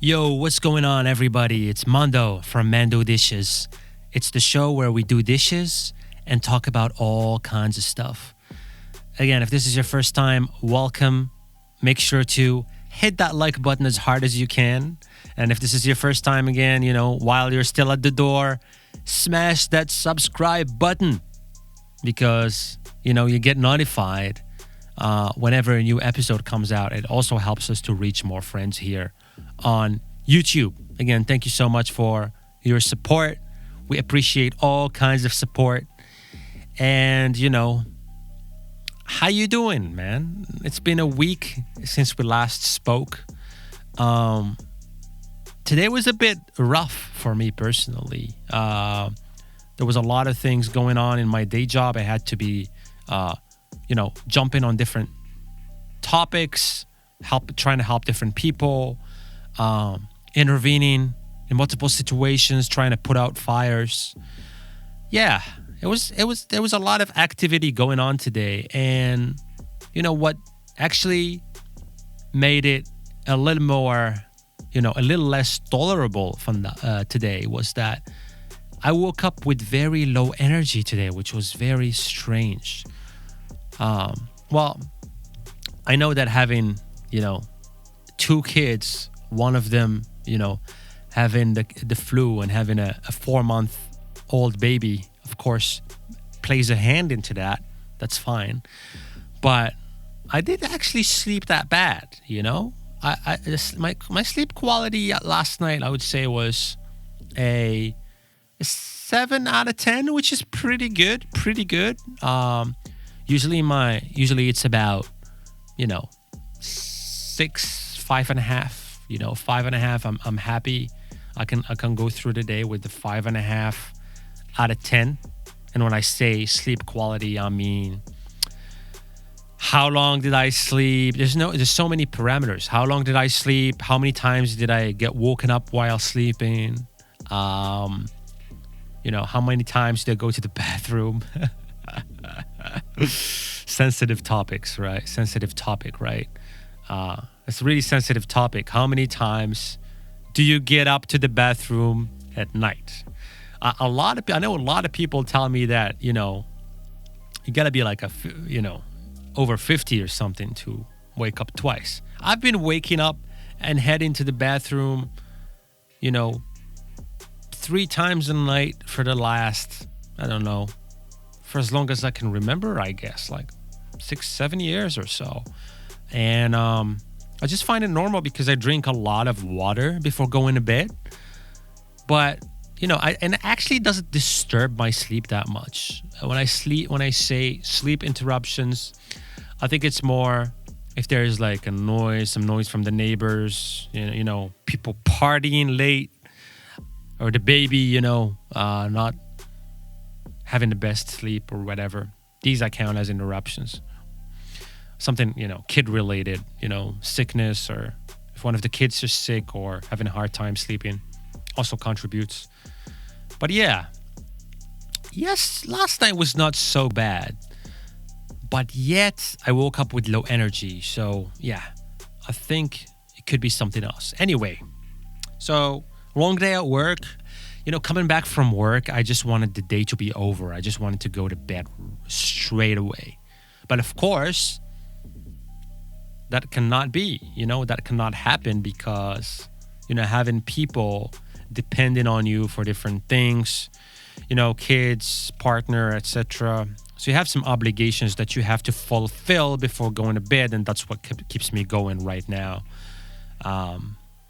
Yo, what's going on, everybody? It's Mando from Mando Dishes. It's the show where we do dishes and talk about all kinds of stuff. Again, if this is your first time, welcome. Make sure to hit that like button as hard as you can. And if this is your first time again, while you're still at the door, smash that subscribe button because, you get notified whenever a new episode comes out. It also helps us to reach more friends here on YouTube. Again, thank you so much for your support. We appreciate all kinds of support. And, how you doing, man? It's been a week since we last spoke. Today was a bit rough for me personally. There was a lot of things going on in my day job. I had to be, jumping on different topics, trying to help different people, intervening in multiple situations, trying to put out fires. Yeah, there was a lot of activity going on today, and what actually made it a little more, a little less tolerable from today was that I woke up with very low energy today, which was very strange. Well, I know that having, two kids, one of them, having the flu and having a 4-month-old baby, of course, plays a hand into that. That's fine. But I didn't actually sleep that bad, my sleep quality last night, I would say, was a 7 out of 10, which is pretty good. Usually it's about, 6, 5.5. 5.5. I'm happy. I can go through the day with the 5.5 out of 10. And when I say sleep quality, I mean how long did I sleep? There's so many parameters. How long did I sleep? How many times did I get woken up while sleeping? How many times did I go to the bathroom? Sensitive topics, right? Sensitive topic, right? It's a really sensitive topic. How many times do you get up to the bathroom at night? I know a lot of people tell me that, you gotta be like over 50 or something to wake up twice. I've been waking up and heading to the bathroom, 3 times a night for the last, I don't know, for as long as I can remember, I guess, like 6-7 years or so. And I just find it normal because I drink a lot of water before going to bed. But and it actually doesn't disturb my sleep that much. When I say sleep interruptions, I think it's more if there's like some noise from the neighbors, people partying late, or the baby, not having the best sleep or whatever. These I count as interruptions. Something, kid related, sickness, or if one of the kids is sick or having a hard time sleeping also contributes. But yes, last night was not so bad. But yet I woke up with low energy. So yeah, I think it could be something else. Anyway, so long day at work. Coming back from work, I just wanted the day to be over. I just wanted to go to bed straight away. But of course, that cannot be, that cannot happen because, having people depending on you for different things, kids, partner, etc. So you have some obligations that you have to fulfill before going to bed, and that's what keeps me going right now.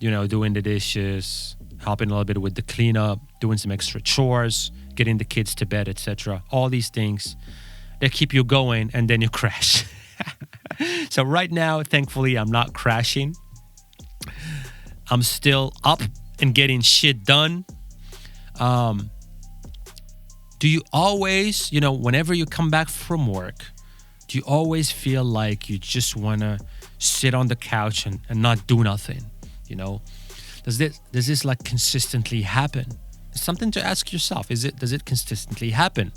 Doing the dishes, helping a little bit with the cleanup, doing some extra chores, getting the kids to bed, etc. All these things that keep you going, and then you crash. So right now, thankfully, I'm not crashing. I'm still up and getting shit done. Do you always, whenever you come back from work, do you always feel like you just want to sit on the couch and not do nothing? Does this like consistently happen? It's something to ask yourself. Does it consistently happen?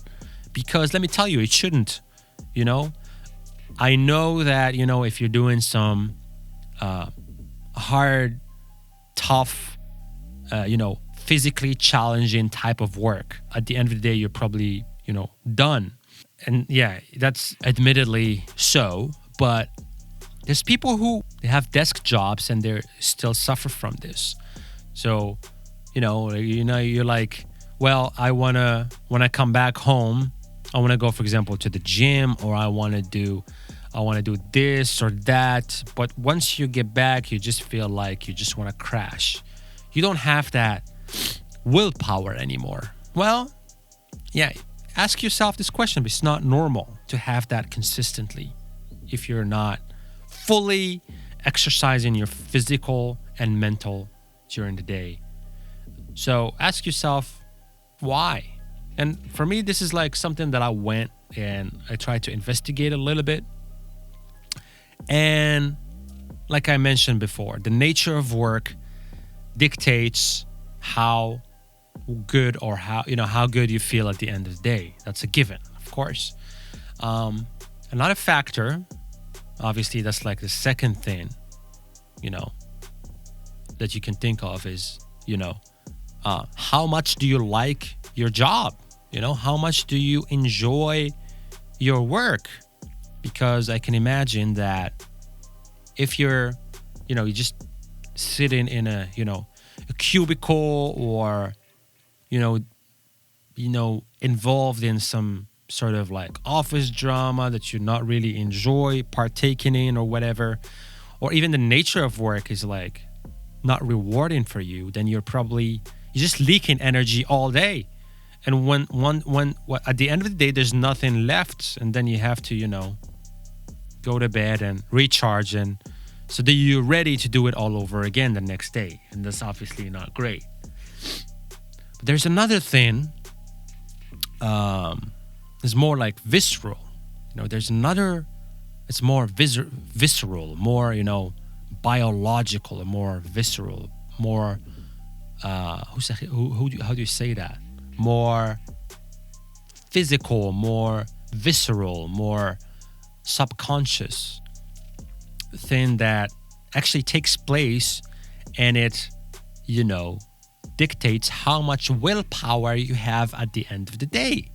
Because let me tell you, it shouldn't. I know that, if you're doing some hard tough, physically challenging type of work, at the end of the day, you're probably, done. And yeah, that's admittedly so, but there's people who they have desk jobs and they still suffer from this. So, you're like, well, when I come back home, I want to go, for example, to the gym, or I want to do this or that. But once you get back, you just feel like you just want to crash. You don't have that willpower anymore. Well, yeah, ask yourself this question. It's not normal to have that consistently if you're not fully exercising your physical and mental during the day. So ask yourself why. And for me, this is like something that I went and I tried to investigate a little bit. And like I mentioned before, the nature of work dictates how good or how good you feel at the end of the day. That's a given, of course. Another factor, obviously, that's like the second thing, that you can think of is, how much do you like your job? How much do you enjoy your work? Because I can imagine that if you're, you just sitting in a cubicle, or, involved in some sort of like office drama that you not really enjoy partaking in or whatever, or even the nature of work is like not rewarding for you, then you're just leaking energy all day. And when at the end of the day, there's nothing left, and then you have to, go to bed and recharge, and so that you're ready to do it all over again the next day. And that's obviously not great. But there's another thing. It's more like visceral. There's another. It's more visceral, more biological, more visceral, more. How do you say that? More physical, more visceral, more subconscious thing that actually takes place, and it dictates how much willpower you have at the end of the day.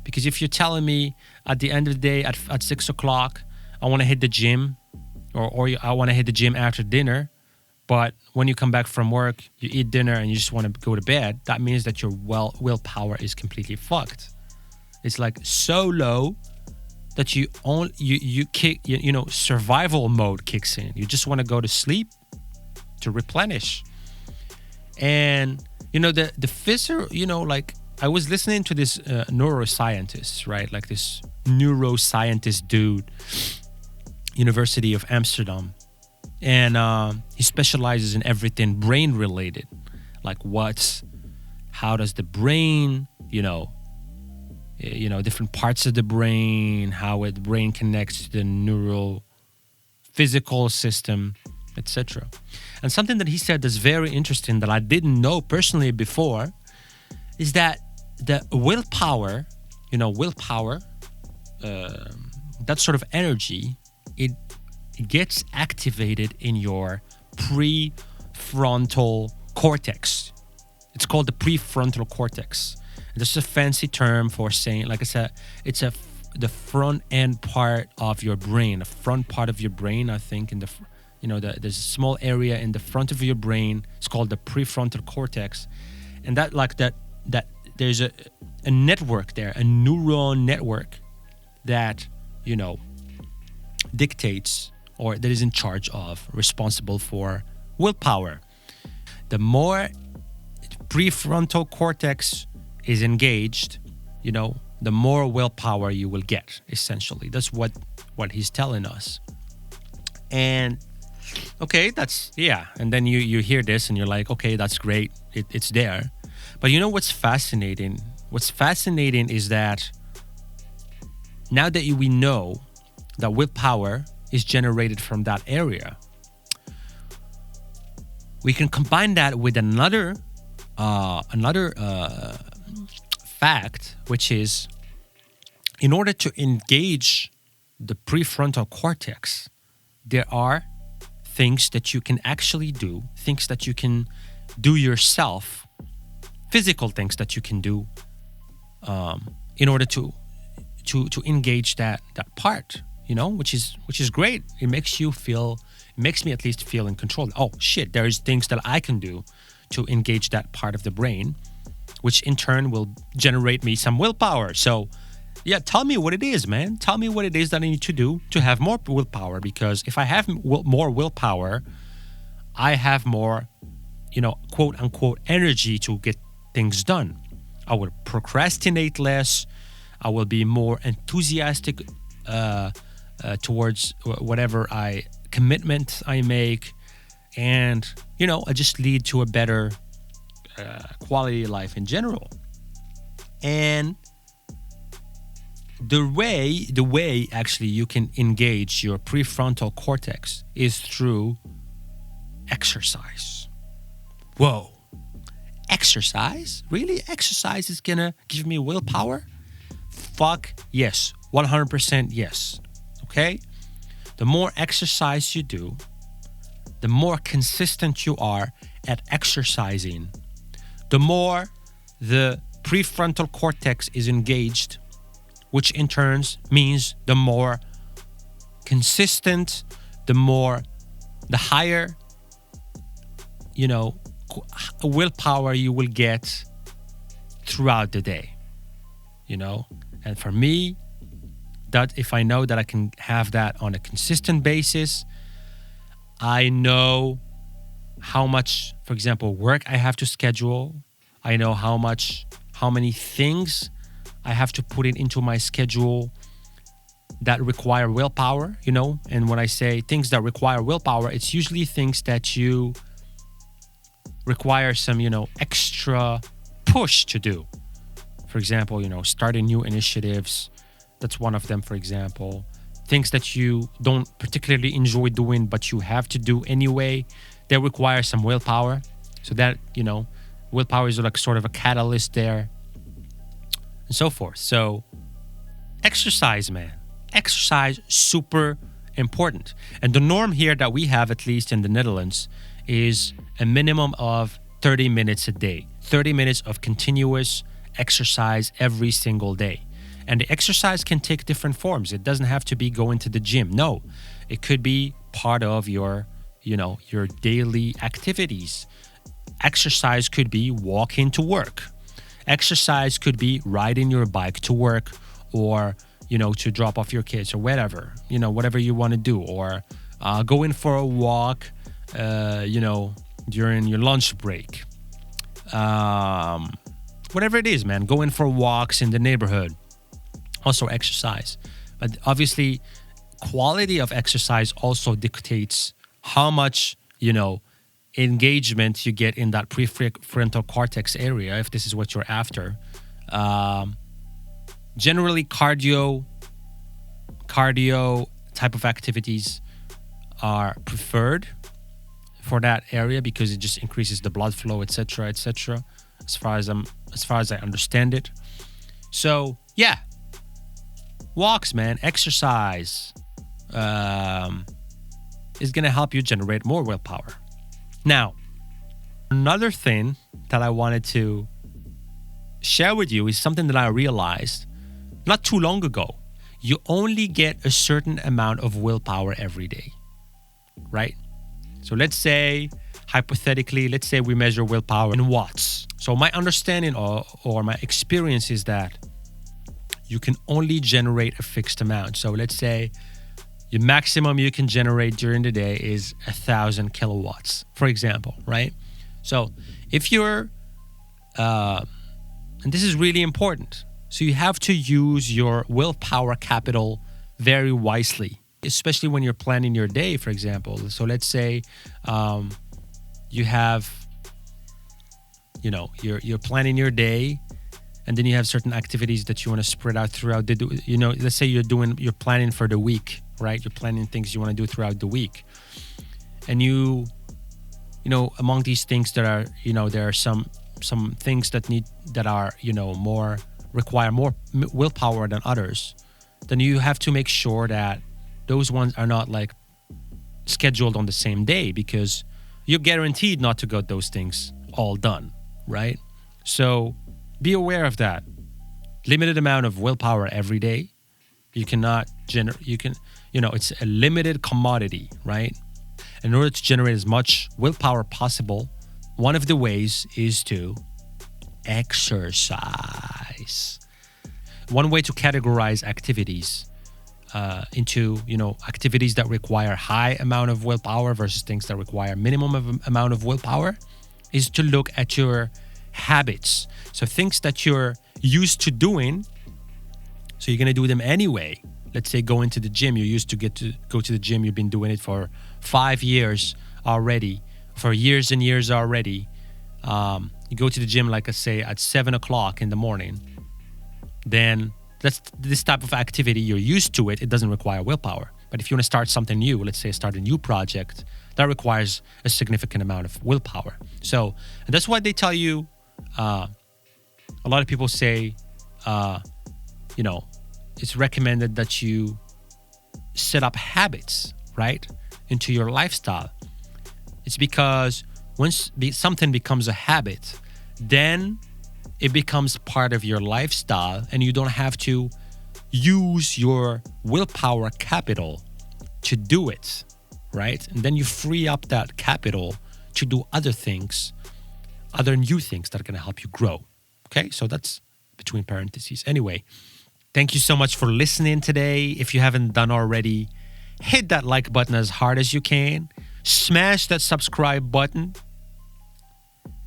Because if you're telling me at the end of the day at 6 o'clock I want to hit the gym, or I want to hit the gym after dinner, but when you come back from work, you eat dinner and you just want to go to bed, that means that your willpower is completely fucked. It's like so low that you kick, survival mode kicks in. You just want to go to sleep to replenish. And the visceral, like I was listening to this neuroscientist, right? Like this neuroscientist dude, University of Amsterdam. And he specializes in everything brain related. Like how does the brain, different parts of the brain, how the brain connects to the neural physical system, etc. And something that he said that's very interesting that I didn't know personally before is that the willpower, that sort of energy, it gets activated in your prefrontal cortex. It's called the prefrontal cortex. This is a fancy term for saying, like I said, it's the front end part of your brain, the front part of your brain. I think in there's a small area in the front of your brain. It's called the prefrontal cortex, and that there's a network there, a neuron network that dictates, or that is in charge of, responsible for willpower. The more prefrontal cortex is engaged, the more willpower you will get, essentially. That's what he's telling us. And okay, and then you hear this and you're like, okay, that's great, it's there. But what's fascinating? What's fascinating is that now that we know that willpower is generated from that area, we can combine that with another fact, which is, in order to engage the prefrontal cortex, there are things that you can actually do, things that you can do yourself, physical things that you can do in order to engage that part, which is great. It makes me at least feel in control. Oh shit, there's things that I can do to engage that part of the brain, which in turn will generate me some willpower. So yeah, tell me what it is, man. Tell me what it is that I need to do to have more willpower, because if I have more willpower, I have more, quote unquote, energy to get things done. I will procrastinate less. I will be more enthusiastic towards whatever commitment I make, and I just lead to a better quality of life in general. And the way actually you can engage your prefrontal cortex is through exercise. Whoa. Exercise? Really? Exercise is gonna give me willpower? Fuck yes. 100% yes. Okay? The more exercise you do, the more consistent you are at exercising, the more the prefrontal cortex is engaged, which in turn means the more consistent, the higher, willpower you will get throughout the day, And for me, that if I know that I can have that on a consistent basis, I know how much, for example, work I have to schedule. I know how many things I have to put it into my schedule that require willpower, And when I say things that require willpower, it's usually things that you require some, extra push to do. For example, starting new initiatives. That's one of them, for example. Things that you don't particularly enjoy doing, but you have to do anyway, they require some willpower. So that, willpower is like sort of a catalyst there, and so forth. So exercise, man. Exercise, super important. And the norm here that we have, at least in the Netherlands, is a minimum of 30 minutes a day. 30 minutes of continuous exercise every single day. And the exercise can take different forms. It doesn't have to be going to the gym. No, it could be part of your daily activities. Exercise could be walking to work. Exercise could be riding your bike to work, or, to drop off your kids or whatever, whatever you want to do, or going for a walk, during your lunch break. Whatever it is, man, going for walks in the neighborhood. Also exercise. But obviously, quality of exercise also dictates how much, engagement you get in that prefrontal cortex area, if this is what you're after. Generally, cardio type of activities are preferred for that area because it just increases the blood flow, etc., etc. As far as I understand it. So yeah, walks, man, exercise is gonna help you generate more willpower. Now, another thing that I wanted to share with you is something that I realized not too long ago. You only get a certain amount of willpower every day, right? So let's say, hypothetically, we measure willpower in watts. So my understanding or my experience is that you can only generate a fixed amount. So let's say your maximum you can generate during the day is 1,000 kilowatts, for example, right? So if you're, and this is really important, so you have to use your willpower capital very wisely, especially when you're planning your day, for example. So let's say you have, you're planning your day, and then you have certain activities that you want to spread out throughout the, let's say you're planning for the week, right? You're planning things you want to do throughout the week. And among these things that are, there are some things that are, require more willpower than others. Then you have to make sure that those ones are not like scheduled on the same day because you're guaranteed not to get those things all done, right? So be aware of that. Limited amount of willpower every day. You cannot generate, it's a limited commodity, right? In order to generate as much willpower possible, one of the ways is to exercise. One way to categorize activities into activities that require high amount of willpower versus things that require minimum amount of willpower is to look at your habits. So things that you're used to doing, so you're going to do them anyway. Let's say going to the gym, you're used to go to the gym, you've been doing it for 5 years already, for years and years already. You go to the gym, like I say, at 7 o'clock in the morning, then that's this type of activity, you're used to it, it doesn't require willpower. But if you want to start something new, let's say start a new project, that requires a significant amount of willpower. So that's why they tell you, a lot of people say, it's recommended that you set up habits, right, into your lifestyle. It's because once something becomes a habit, then it becomes part of your lifestyle and you don't have to use your willpower capital to do it, right? And then you free up that capital to do other things, other new things that are going to help you grow. Okay, so that's between parentheses. Anyway, thank you so much for listening today. If you haven't done already, hit that like button as hard as you can. Smash that subscribe button.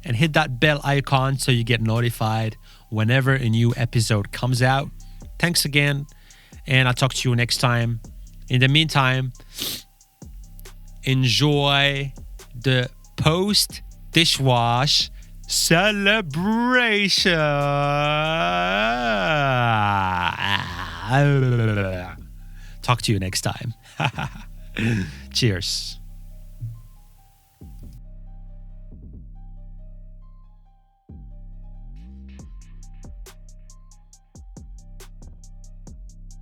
And hit that bell icon so you get notified whenever a new episode comes out. Thanks again, and I'll talk to you next time. In the meantime, enjoy the post-dishwash celebration. Talk to you next time. Cheers.